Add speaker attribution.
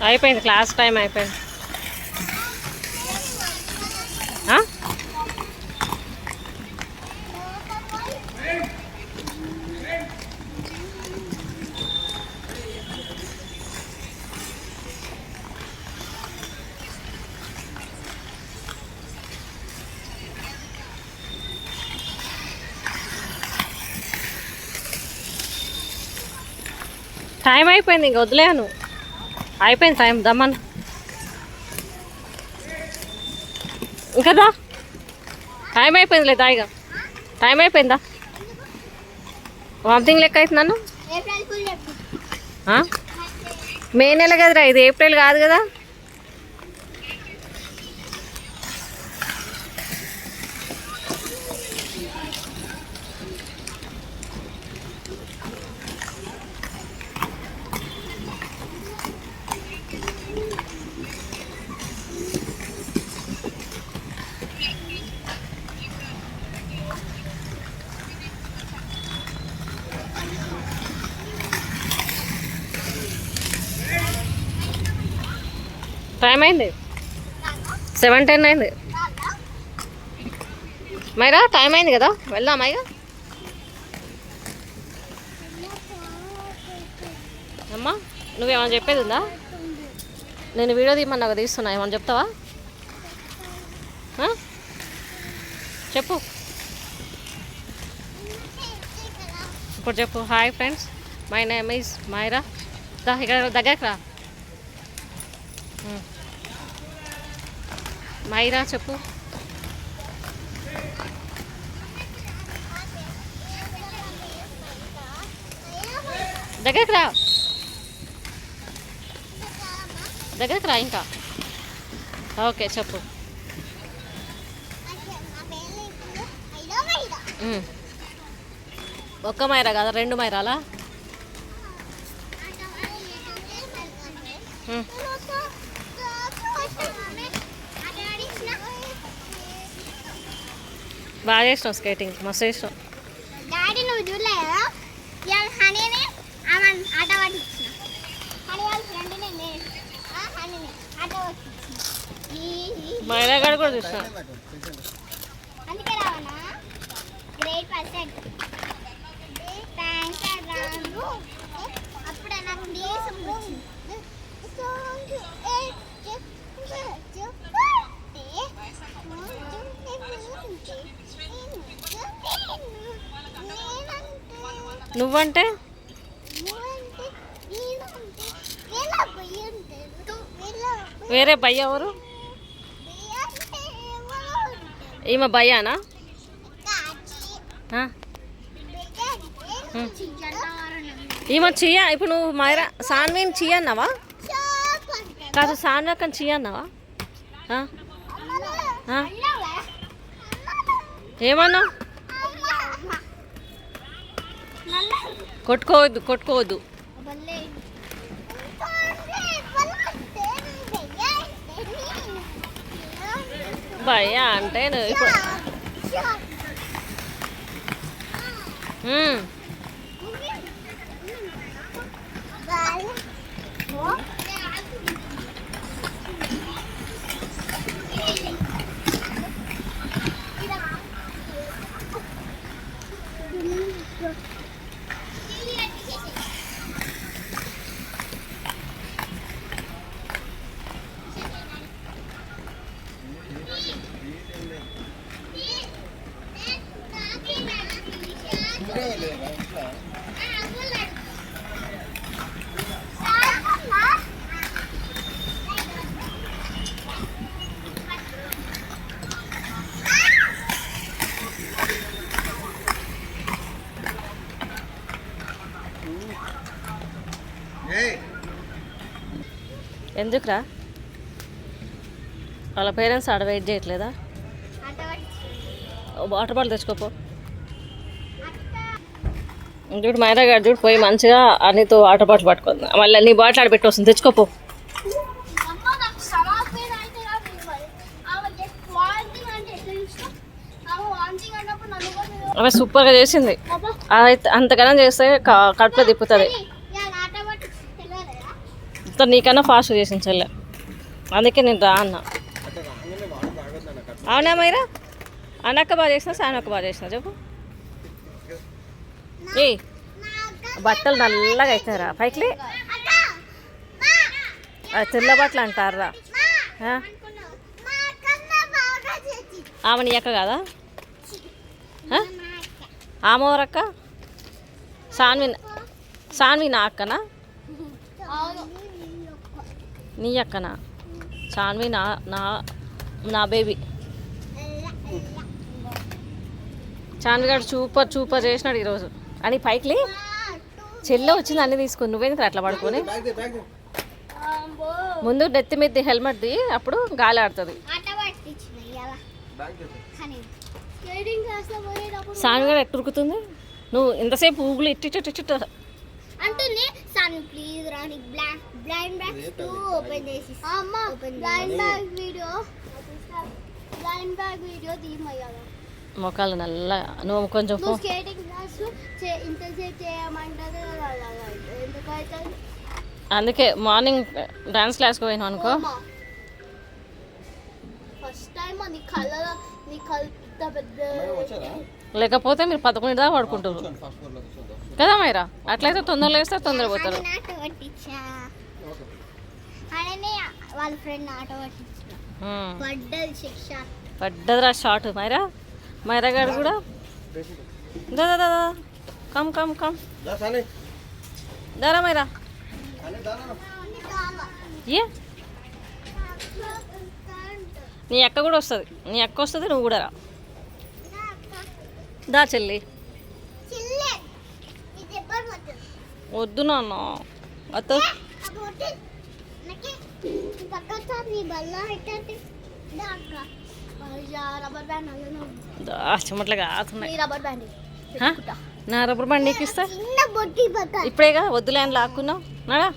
Speaker 1: అయిపోయింది, class time అయిపోయింది. Time అయిపోయింది, ఇంక వదిలేను. అయిపోయింది టైం, దమ్మను ఇంకదా. టైం అయిపోయింది లేదా, ఇక టైం అయిపోయిందా. వామిటింగ్ లెక్క అవుతుంది నన్ను. మే నెల కదరా ఇది, ఏప్రిల్ కాదు కదా. టైం అయింది, 7:10 అయింది. మైరా టైం అయింది కదా, వెళ్దామా ఇక. అమ్మా నువ్వేమన్నా చెప్పేది ఉందా? నేను వీడియో తీయమన్నా తీస్తున్నా, ఏమన్నా చెప్తావా? చెప్పు ఇప్పుడు చెప్పు. Hi friends, my name is Myra. ఇక్కడ దగ్గరకు రా. మైరా చెప్పు. దగ్గరకు రా, దగ్గరకు రా ఇంకా. ఓకే చెప్పు. ఒక్క మైరా కదా, 2 మైరాలా? బాగా చేసినావు స్కేటింగ్, మస్తు చేసినావు. మైరా గారు కూడా చూసిన. నువ్వంటే వేరే భయ్య ఎవరు? ఈమె భయ్యానా? ఈమె చెయ్య. ఇప్పుడు నువ్వు మైరా సాన్వీని చెయ్య అన్నావా? కాదు సాన్వక్కని చెయ్య అన్నావా? ఏమన్నా? కొట్టుకోవద్దు, కొట్టుకోవద్దు. భయ్యా అంటే నువ్వు ఇప్పుడు ఎందుకురా వాళ్ళ పేరెంట్స్ ఆడ వెయిట్ చేయట్లేదా? వాటర్ బాటిల్ తెచ్చుకోపో. చూడు మైరా గారు చూడు పోయి మంచిగా అన్నితో వాటర్ బాటిల్ పట్టుకుంది. మళ్ళీ నీ బాటిల్ ఆడ పెట్టి వస్తుంది, తెచ్చుకోపో. అవి సూపర్గా చేసింది. అంతకన్నా చేస్తే కడుపులో తిప్పుతుంది. మొత్తం నీకన్నా ఫాస్ట్ చేసిన చెల్లె, అందుకే నేను రా అన్న. అవునా మైరా? అన్నక్క బాగా చేసిన, సానక్క బాగా చేసిన చెప్పు. ఏ బట్టలు నల్లగా అవుతారా పైకిలే, తెల్ల బట్టలు అంటారా? ఆమె నీ అక్క కాదా? ఆమెవరక్క? సాన్వి నా అక్కనా? నీ అక్కనా? సాన్వి నా నా నా బేబీ. చాన్వి గారు సూపర్ చేసినాడు ఈరోజు. అని పైకిలే, చెల్లె వచ్చింది అన్నీ తీసుకుని, నువ్వేందుకు అట్లా పడుకొని? ముందు నెత్తి మీద హెల్మెట్ది, అప్పుడు గాలి ఆడుతుంది. సాన్వి గారు ఎట్టు ఉరుకుతుంది, నువ్వు ఇంతసేపు ఊగులు ఇట్టిట్టు
Speaker 2: అంటుంది. సన్ ప్లీజ్ రాని బ్లైండ్ బ్యాగ్స్ 2 ఓపెన్ చేసి అమ్మ బ్లైండ్ బ్యాగ్ వీడియో తీయమయ్యాలా
Speaker 1: మొక్కలు నల్ల. నువ్వు కొంచెం
Speaker 2: స్కేటింగ్ క్లాస్ ఇంతసేపు చేయమంటది, ఎందుకైతే
Speaker 1: అందుకే మార్నింగ్ డాన్స్ క్లాస్కి పోయినావు అనుకో.
Speaker 2: ఫస్ట్ టైం నీ కళ్ళ పెద్ద,
Speaker 1: లేకపోతే మీరు 11 దాకా పడుకుంటారు కదా మైరా? అట్లయితే తొందరలో వేస్తే తొందరగా పోతారు.
Speaker 2: వాళ్ళ ఫ్రెండ్ ఆటో పట్టించిన
Speaker 1: పడ్డదిరా షార్ట్. మైరా గారు కూడా దాదా కమ్ కమ్ కమ్ దారా మైరా. ఏ నీ అక్క కూడా వస్తుంది, నీ అక్క వస్తుంది, నువ్వు కూడా రా. దా చెల్లి. వద్దు నాన్న అత్త. చెమట్లుగా ఆతున్నాయి. నా రబ్బర్ బ్యాండ్ నీకు ఇస్తా. ఇప్పుడేగా వద్దులే అని లాక్కున్నావు. నాడా